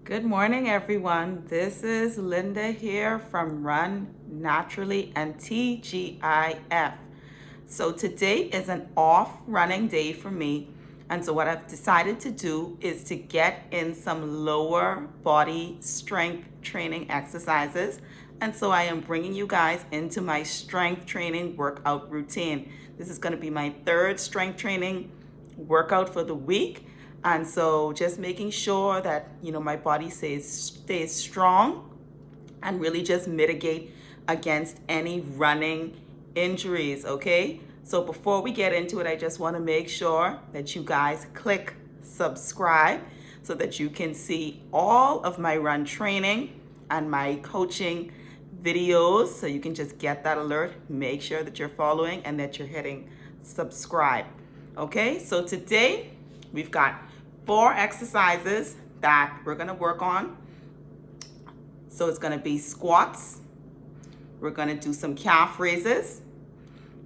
Good morning, everyone. This is Linda here from Run Naturally and TGIF. So today is an off running day for me. And so what I've decided to do is to get in some lower body strength training exercises. And so I am bringing you guys into my strength training workout routine. This is going to be my third strength training workout for the week. And so just making sure that, my body stays strong and really just mitigate against any running injuries, okay? So before we get into it, I just want to make sure that you guys click subscribe so that you can see all of my run training and my coaching videos. So you can just get that alert. Make sure that you're following and that you're hitting subscribe. Okay, so today we've got 4 exercises that we're going to work on. So it's going to be squats. We're going to do some calf raises.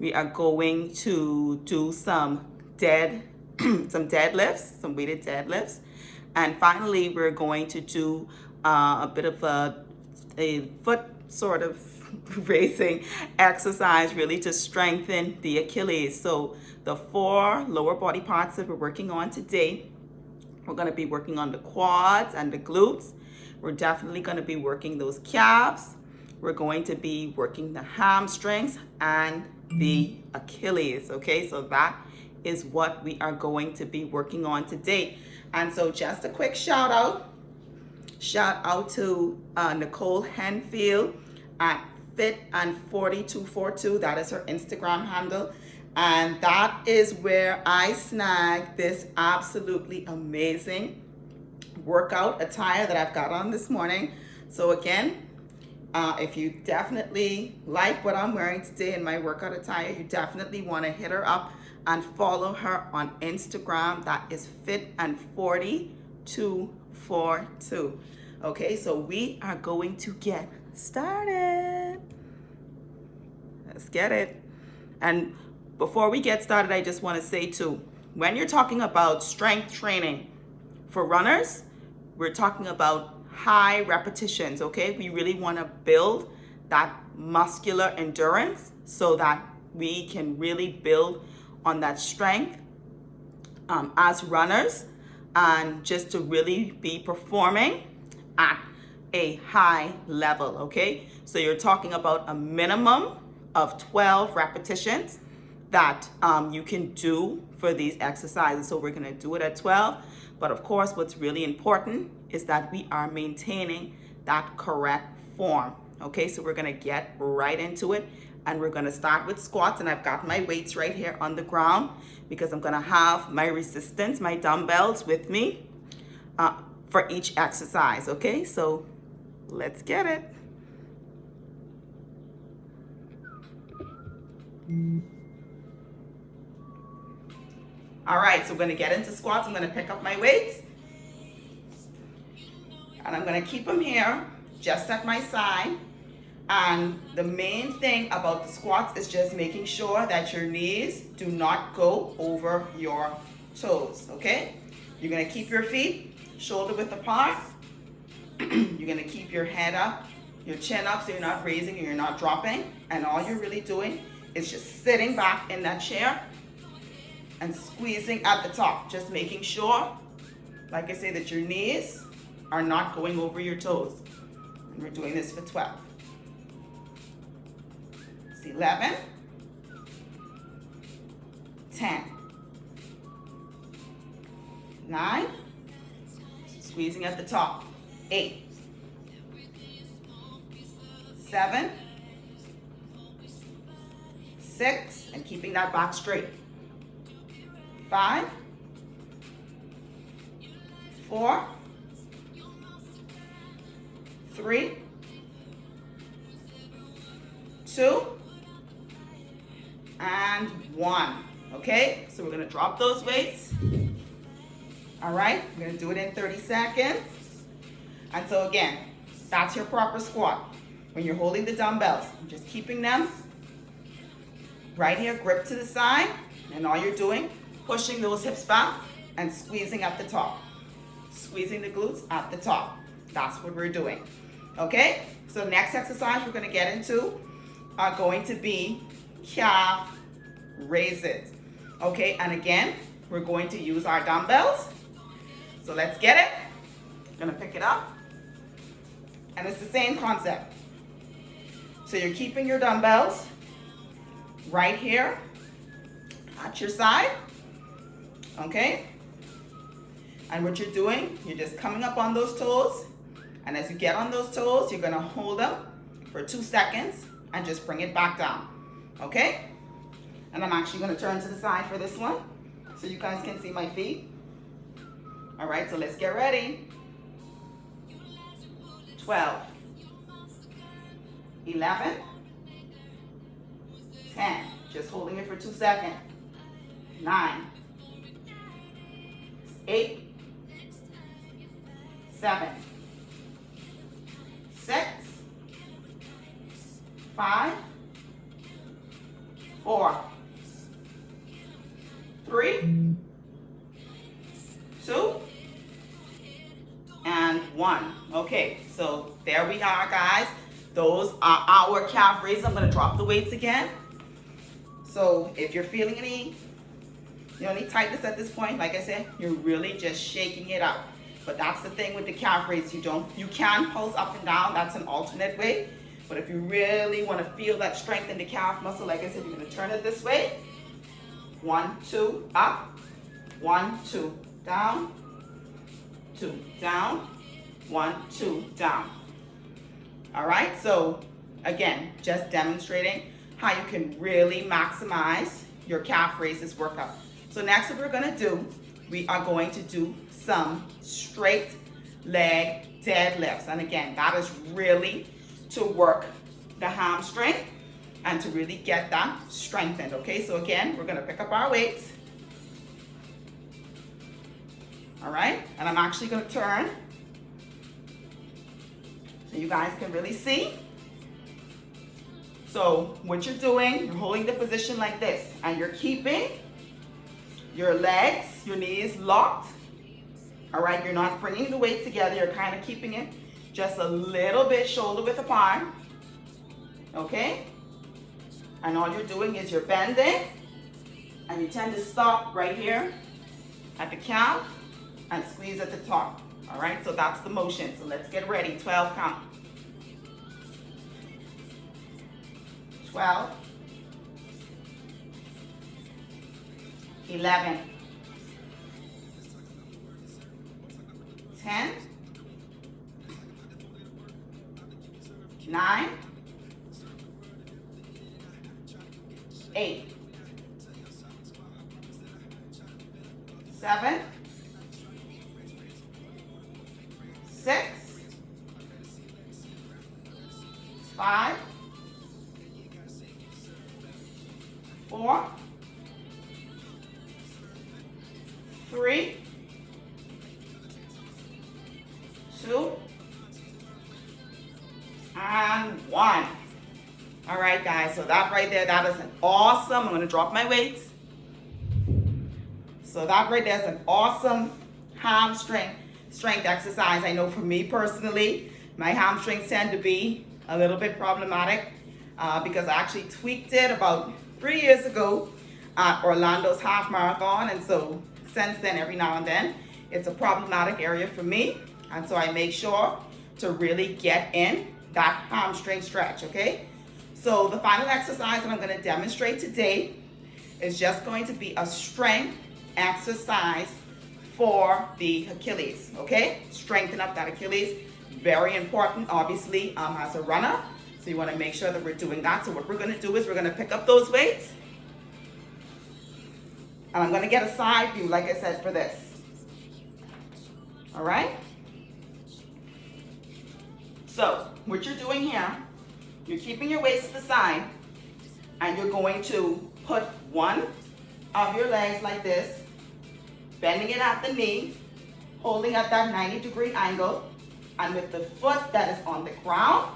We are going to do some deadlifts, some weighted deadlifts. And finally, we're going to do a bit of a foot sort of raising exercise, really to strengthen the Achilles. So the 4 lower body parts that we're working on today, we're going to be working on the quads and the glutes. We're definitely going to be working those calves. We're going to be working the hamstrings and the Achilles. Okay, so that is what we are going to be working on today. And so just a quick shout out to Nicole Henfield at Fit and 4242. That is her Instagram handle. And that is where I snagged this absolutely amazing workout attire that I've got on this morning. So again, if you definitely like what I'm wearing today in my workout attire, you definitely want to hit her up and follow her on Instagram. That is Fit and 4242. Okay, so we are going to get started. Let's get it. And before we get started, I just want to say too, when you're talking about strength training for runners, we're talking about high repetitions, okay? We really want to build that muscular endurance so that we can really build on that strength as runners and just to really be performing at a high level, okay? So you're talking about a minimum of 12 repetitions that you can do for these exercises. So we're going to do it at 12. But of course, what's really important is that we are maintaining that correct form. Okay, so we're going to get right into it. And we're going to start with squats. And I've got my weights right here on the ground because I'm going to have my resistance, my dumbbells with me for each exercise. Okay, so let's get it. All right, so we're going to get into squats. I'm going to pick up my weights. And I'm going to keep them here, just at my side. And the main thing about the squats is just making sure that your knees do not go over your toes, okay? You're going to keep your feet shoulder width apart. You're going to keep your head up, your chin up, so you're not raising and you're not dropping. And all you're really doing is just sitting back in that chair and squeezing at the top, just making sure, like I say, that your knees are not going over your toes. And we're doing this for 12. It's 11, 10, 9, squeezing at the top, 8, 7, 6, and keeping that back straight. 5, 4, 3, 2, and 1. Okay, so we're going to drop those weights. All right, we're going to do it in 30 seconds. And so again, that's your proper squat. When you're holding the dumbbells, just keeping them right here, grip to the side, and all you're doing, pushing those hips back and squeezing at the top. Squeezing the glutes at the top. That's what we're doing. Okay? So next exercise we're going to get into are going to be calf raises. Okay? And again, we're going to use our dumbbells. So let's get it. I'm going to pick it up. And it's the same concept. So you're keeping your dumbbells right here at your side. Okay? And what you're doing, you're just coming up on those toes. And as you get on those toes, you're going to hold them for 2 seconds and just bring it back down. Okay? And I'm actually going to turn to the side for this one so you guys can see my feet. All right, so let's get ready. 12, 11, 10. Just holding it for 2 seconds. 9, 8, 7, 6, 5, 4, 3, 2, and 1. Okay, so there we are, guys. Those are our calf raises. I'm going to drop the weights again. So if you're feeling any tightness at this point, like I said, you're really just shaking it out. But that's the thing with the calf raise. You can pulse up and down. That's an alternate way. But if you really want to feel that strength in the calf muscle, like I said, you're going to turn it this way. 1, 2, up. 1, 2, down. 2, down. 1, 2, down. All right, so again, just demonstrating how you can really maximize your calf raises workout. So next what we're going to do, we are going to do some straight leg deadlifts. And again, that is really to work the hamstring and to really get that strengthened. Okay, so again, we're going to pick up our weights. All right, and I'm actually going to turn so you guys can really see. So what you're doing, you're holding the position like this and you're keeping your legs, your knees locked. All right, you're not bringing the weight together. You're kind of keeping it just a little bit shoulder width apart. Okay? And all you're doing is you're bending and you tend to stop right here at the calf and squeeze at the top. All right, so that's the motion. So let's get ready. 12 count. 12, 11, 10, 9, 8, 7, 6, 5, 4, 3, 2, and 1. All right, guys, so that right there, that is an awesome, I'm going to drop my weights. So that right there is an awesome hamstring strength exercise. I know for me personally, my hamstrings tend to be a little bit problematic because I actually tweaked it about 3 years ago at Orlando's half marathon. And so since then, every now and then, it's a problematic area for me. And so I make sure to really get in that hamstring stretch, okay? So the final exercise that I'm going to demonstrate today is just going to be a strength exercise for the Achilles, okay? Strengthen up that Achilles. Very important, obviously, as a runner. So you want to make sure that we're doing that. So what we're going to do is we're going to pick up those weights. And I'm going to get a side view, like I said, for this. All right? So what you're doing here, you're keeping your weights to the side, and you're going to put one of your legs like this, bending it at the knee, holding at that 90-degree angle, and with the foot that is on the ground,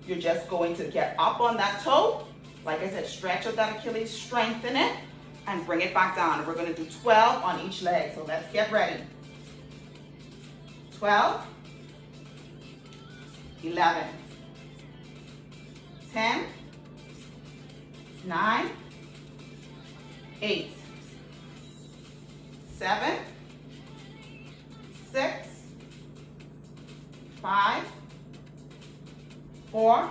you're just going to get up on that toe. Like I said, stretch out that Achilles, strengthen it, and bring it back down. We're going to do 12 on each leg, so let's get ready. 12, 11, 10, 9, 8, 7, 6, 5, 4,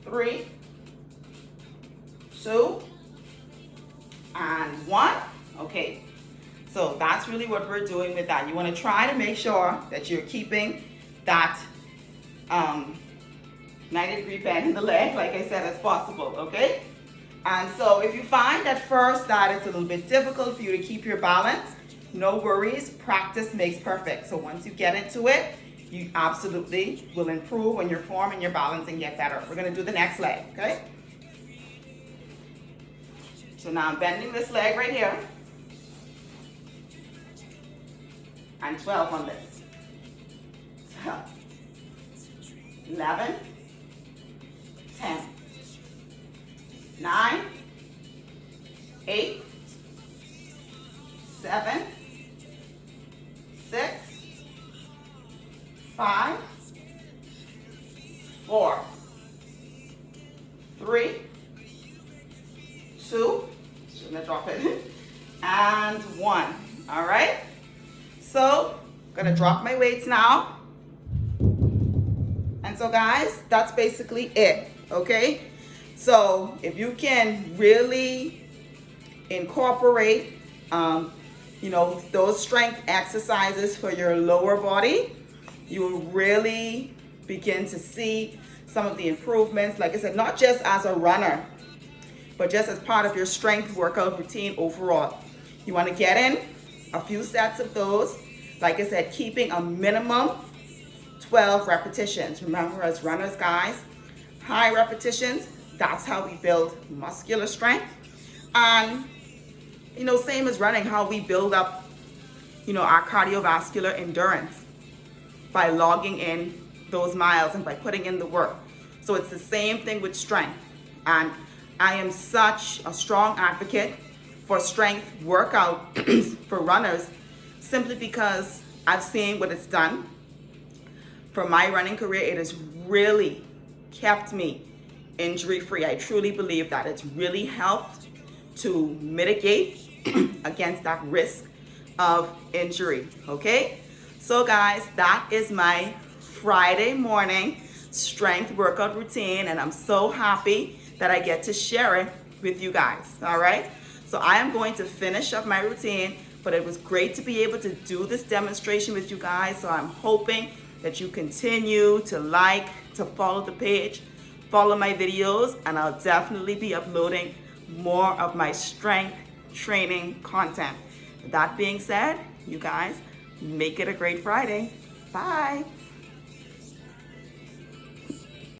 3, 2, and 1. Okay, so that's really what we're doing with that. You want to try to make sure that you're keeping that 90-degree bend in the leg, like I said, as possible, okay? And so if you find at first that it's a little bit difficult for you to keep your balance, no worries, practice makes perfect. So once you get into it, you absolutely will improve on your form and your balance and get better. We're gonna do the next leg, okay? So now I'm bending this leg right here. And 12 on this. So, 11, 10, 9, 8, 7, 6, 5, 4, 3, 2, shouldn't have dropped it, and 1. All right? So, I'm gonna drop my weights now. And so guys, that's basically it, okay? So if you can really incorporate, those strength exercises for your lower body, you will really begin to see some of the improvements. Like I said, not just as a runner, but just as part of your strength workout routine overall. You want to get in a few sets of those. Like I said, keeping a minimum 12 repetitions. Remember, as runners, guys, high repetitions, that's how we build muscular strength. And, same as running, how we build up, our cardiovascular endurance by logging in those miles and by putting in the work. So it's the same thing with strength. And I am such a strong advocate for strength workout for runners, simply because I've seen what it's done. For my running career, it has really kept me injury-free. I truly believe that it's really helped to mitigate against that risk of injury, okay? So guys, that is my Friday morning strength workout routine, and I'm so happy that I get to share it with you guys, all right? So I am going to finish up my routine, but it was great to be able to do this demonstration with you guys. So I'm hoping that you continue to follow the page, follow my videos, and I'll definitely be uploading more of my strength training content. That being said, you guys, make it a great Friday. Bye.